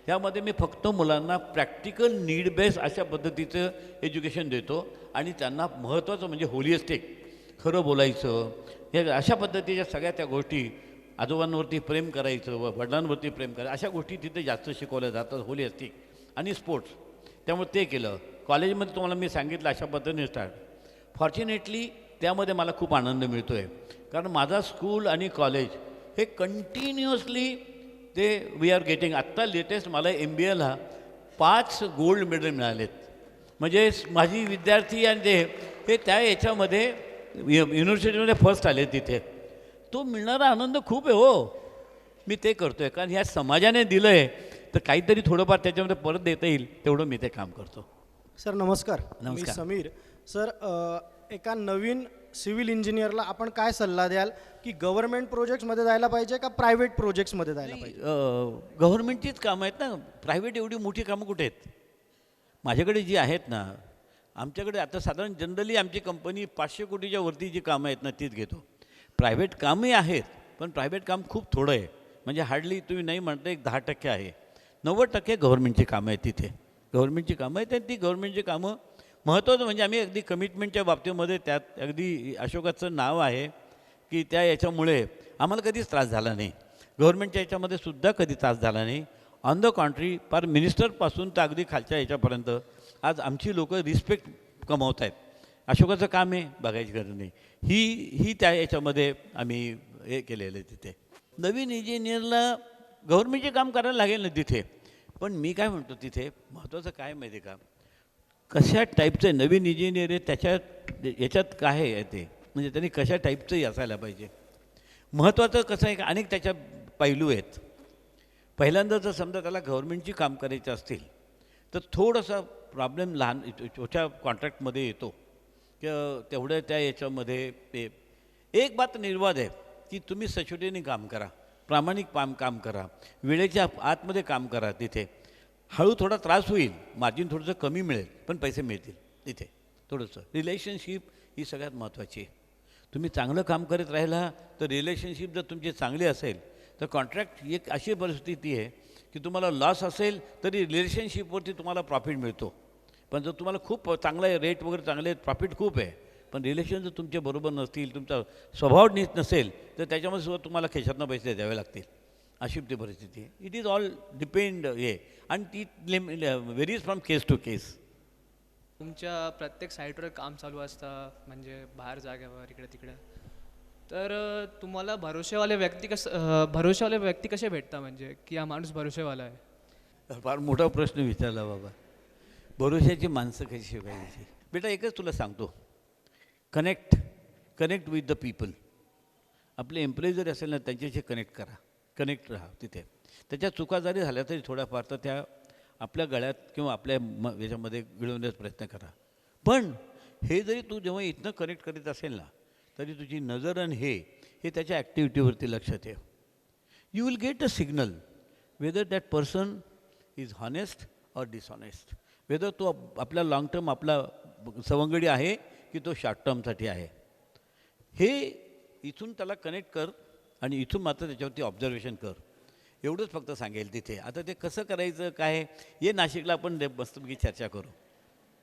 त्यामध्ये मी फक्त मुलांना प्रॅक्टिकल नीड बेस अशा पद्धतीचं एज्युकेशन देतो. आणि त्यांना महत्त्वाचं म्हणजे होलिस्टिक, खरं बोलायचं, हे अशा पद्धतीच्या सगळ्या त्या गोष्टी, आजोबांवरती प्रेम करायचं व वडिलांवरती प्रेम करायचं, अशा गोष्टी तिथे जास्त शिकवल्या जातात. होलिस्टिक आणि स्पोर्ट्स. त्यामुळे ते केलं. कॉलेजमध्ये तुम्हाला मी सांगितलं अशा पद्धतीने स्टार्ट. फॉर्च्युनेटली त्यामध्ये मला खूप आनंद मिळतो आहे, कारण माझा स्कूल आणि कॉलेज हे कंटिन्युअसली ते वी आर गेटिंग. आत्ता लेटेस्ट मला MBAला 5 गोल्ड मेडल मिळालेत. म्हणजे माझी विद्यार्थी आणि हे त्या याच्यामध्ये युनिव्हर्सिटीमध्ये फर्स्ट आले तिथे. तो मिळणारा आनंद खूप आहे हो. मी ते करतो आहे कारण ह्या समाजाने दिलं आहे, तर काहीतरी थोडंफार त्याच्यामध्ये परत देता येईल तेवढं मी ते काम करतो. सर नमस्कार. नमस्कार. मी समीर. सर एका नवीन सिव्हिल इंजिनियरला आपण काय सल्ला द्याल की गव्हर्नमेंट प्रोजेक्ट्समध्ये जायला पाहिजे का प्रायव्हेट प्रोजेक्ट्समध्ये जायला पाहिजे? गव्हर्नमेंटचीच कामं आहेत ना, प्रायव्हेट एवढी मोठी कामं कुठे आहेत? माझ्याकडे जी आहेत ना, आमच्याकडे आता साधारण जनरली आमची कंपनी 500 कोटीच्या वरती जी कामं आहेत ना तीच घेतो. प्रायव्हेट कामही आहेत, पण प्रायव्हेट काम खूप थोडं आहे. म्हणजे हार्डली तुम्ही नाही म्हणता 10% आहे. 90% गव्हर्नमेंटची कामं आहेत तिथे. गव्हर्नमेंटची कामं आहेत आणि ती गव्हर्नमेंटची कामं महत्त्वाचं म्हणजे आम्ही अगदी कमिटमेंटच्या बाबतीमध्ये त्यात अगदी अशोकाचं नाव आहे की त्या याच्यामुळे आम्हाला कधीच त्रास झाला नाही. गव्हर्नमेंटच्या याच्यामध्ये सुद्धा कधी त्रास झाला नाही. ऑन द कॉन्ट्री फार मिनिस्टरपासून तर अगदी खालच्या याच्यापर्यंत आज आमची लोकं रिस्पेक्ट कमवत आहेत. अशोकाचं काम आहे, बघायची गरज नाही. ही त्या याच्यामध्ये आम्ही हे केलेलं आहे. तिथे नवीन इंजिनियरला गव्हर्नमेंटचे काम करायला लागेल ना तिथे. पण मी काय म्हणतो तिथे महत्त्वाचं काय माहिती आहे का, कशा टाईपचं नवीन इंजिनियर आहे त्याच्यात याच्यात काय आहे ते, म्हणजे त्यांनी कशा टाईपचंही असायला पाहिजे. महत्त्वाचं कसं आहे का अनेक त्याच्या पैलू आहेत. पहिल्यांदा जर समजा त्याला गव्हर्नमेंटची काम करायची असतील तर थोडासा प्रॉब्लेम लहान छोट्या कॉन्ट्रॅक्टमध्ये येतो की तेवढ्या त्या याच्यामध्ये ते एक बात निर्वाद आहे की तुम्ही सचोटीने काम करा, प्रामाणिक काम करा, वेळेच्या आतमध्ये काम करा. तिथे हळू थोडा त्रास होईल, मार्जिन थोडंसं कमी मिळेल, पण पैसे मिळतील. तिथे थोडंसं रिलेशनशिप ही सगळ्यात महत्त्वाची आहे. तुम्ही चांगलं काम करत राहिला तर रिलेशनशिप जर तुमची चांगली असेल तर कॉन्ट्रॅक्ट एक अशी परिस्थिती आहे की तुम्हाला लॉस असेल तरी रिलेशनशिपवरती तुम्हाला प्रॉफिट मिळतो. पण जर तुम्हाला खूप चांगला रेट वगैरे चांगले प्रॉफिट खूप आहे, पण रिलेशन जर तुमचे बरोबर नसतील, तुमचा स्वभाव नीट नसेल तर त्याच्यामध्ये सुद्धा तुम्हाला खिशातनं पैसे द्यावे लागतील. अशी ती परिस्थिती आहे. इट इज ऑल डिपेंड हे आणि ती व्हेरीज फ्रॉम केस टू केस. तुमच्या प्रत्येक साईटवर काम चालू असतं, म्हणजे बाहेर जागेवर इकडे तिकडे, तर तुम्हाला भरोशावाले व्यक्ती कसे भेटता, म्हणजे की हा माणूस भरोशेवाला आहे? फार मोठा प्रश्न विचारला बाबा. भरोशाची माणसं कशी शिकायची? बेटा एकच तुला सांगतो, कनेक्ट विथ द पीपल. आपले एम्प्लॉई जरी असेल ना, त्यांच्याशी कनेक्ट राहा तिथे. त्याच्या चुका जरी झाल्या तरी थोड्याफार तर त्या आपल्या गळ्यात किंवा आपल्या याच्यामध्ये गिळवण्याचा प्रयत्न करा. पण हे जरी तू जेव्हा इथनं कनेक्ट करीत असेल ना, तरी तुझी नजर आणि हे त्याच्या ॲक्टिव्हिटीवरती लक्ष ठेव. You will get a signal whether that person is honest or dishonest, whether तो आपला लाँग टर्म आपला सवंगडी आहे की तो शॉर्ट टर्मसाठी आहे. हे इथून त्याला कनेक्ट कर आणि इथून मात्र त्याच्यावरती ऑब्झर्वेशन कर. एवढंच फक्त सांगेल तिथे. आता ते कसं करायचं काय, ये नाशिकला आपण मस्तपैकी चर्चा करू.